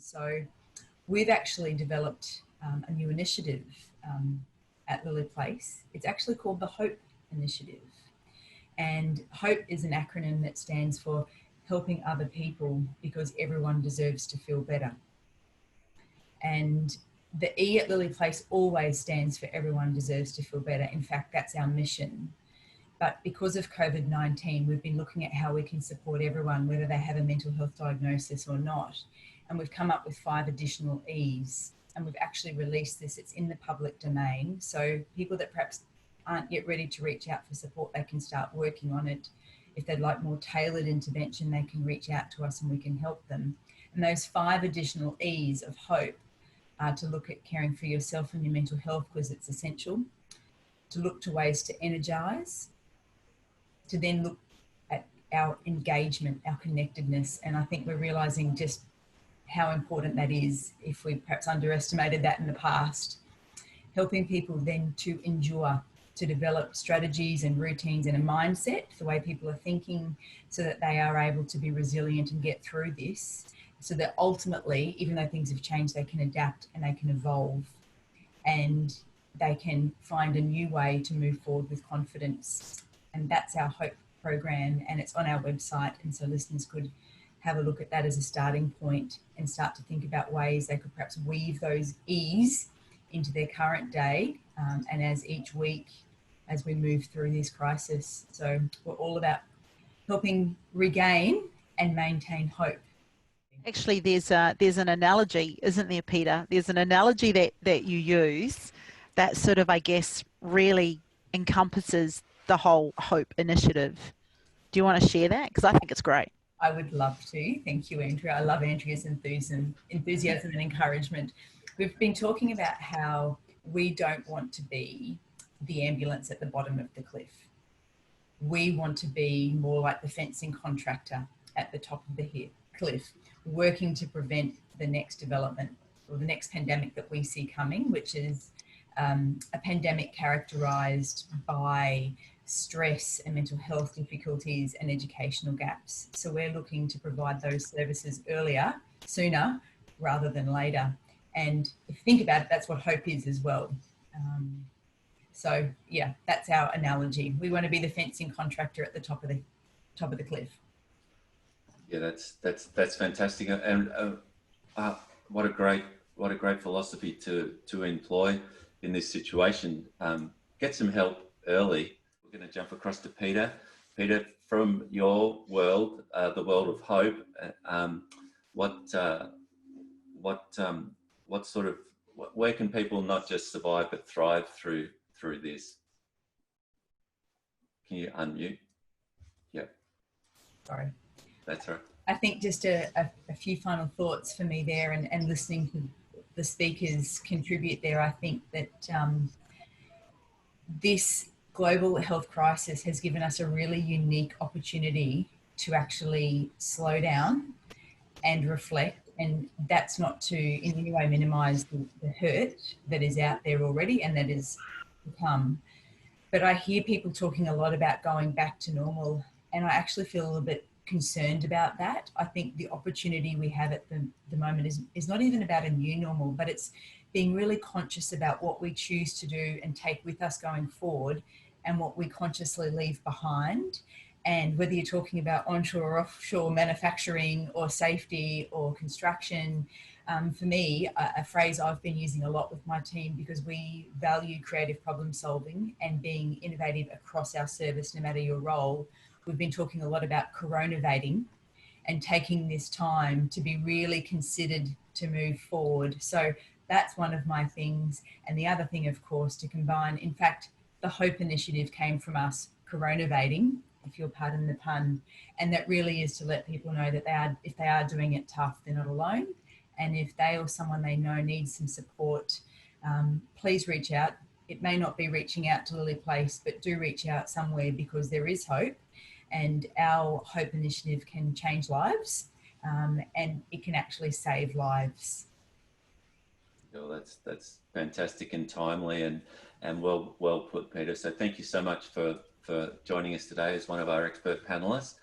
So we've actually developed a new initiative at Lilley Place. It's actually called the Hope Initiative. And HOPE is an acronym that stands for helping other people because everyone deserves to feel better. And the E at Lilley Place always stands for everyone deserves to feel better. In fact, that's our mission. But because of COVID-19, we've been looking at how we can support everyone, whether they have a mental health diagnosis or not. And we've come up with 5 additional E's. And we've actually released this. It's in the public domain. So people that perhaps aren't yet ready to reach out for support, they can start working on it. If they'd like more tailored intervention, they can reach out to us and we can help them. And those 5 additional E's of hope are to look at caring for yourself and your mental health because it's essential, to look to ways to energize, to then look at our engagement, our connectedness. And I think we're realizing just how important that is if we perhaps underestimated that in the past. Helping people then to endure, to develop strategies and routines and a mindset, the way people are thinking, so that they are able to be resilient and get through this, so that ultimately, even though things have changed, they can adapt and they can evolve and they can find a new way to move forward with confidence. And that's our HOPE program, and it's on our website. And so listeners could have a look at that as a starting point and start to think about ways they could perhaps weave those E's into their current day and as each week as we move through this crisis. So we're all about helping regain and maintain hope. Actually, there's an analogy, isn't there, Peter? There's an analogy that you use that sort of, I guess, really encompasses the whole HOPE initiative. Do you want to share that? Because I think it's great. I would love to. Thank you, Andrea. I love Andrea's enthusiasm and encouragement. We've been talking about how we don't want to be the ambulance at the bottom of the cliff. We want to be more like the fencing contractor at the top of the cliff, working to prevent the next development or the next pandemic that we see coming, which is a pandemic characterized by stress and mental health difficulties and educational gaps. So we're looking to provide those services earlier, sooner, rather than later. And if you think about it, that's what hope is as well. So yeah, that's our analogy. We want to be the fencing contractor at the top of the cliff. Yeah, that's fantastic, and what a great philosophy to employ in this situation. Get some help early. We're going to jump across to Peter. Peter, from your world, the world of hope, where can people not just survive but thrive through this? Can you unmute? Yeah. Sorry. That's right. I think just a few final thoughts for me there, and listening to the speakers contribute there. I think that this global health crisis has given us a really unique opportunity to actually slow down and reflect. And that's not to in any way minimise the hurt that is out there already and that is to come. But I hear people talking a lot about going back to normal, and I actually feel a little bit concerned about that. I think the opportunity we have at the moment is not even about a new normal, but it's being really conscious about what we choose to do and take with us going forward and what we consciously leave behind. And whether you're talking about onshore or offshore manufacturing or safety or construction, for me, a phrase I've been using a lot with my team, because we value creative problem solving and being innovative across our service, no matter your role. We've been talking a lot about coronating and taking this time to be really considered to move forward. So that's one of my things. And the other thing, of course, to combine, in fact, the HOPE initiative came from us coronating, if you'll pardon the pun. And that really is to let people know that if they are doing it tough, they're not alone. And if they or someone they know needs some support, please reach out. It may not be reaching out to Lilley Place, but do reach out somewhere, because there is hope. And our HOPE initiative can change lives, and it can actually save lives. Well, that's fantastic and timely and well put, Peter. So thank you so much for joining us today as one of our expert panelists.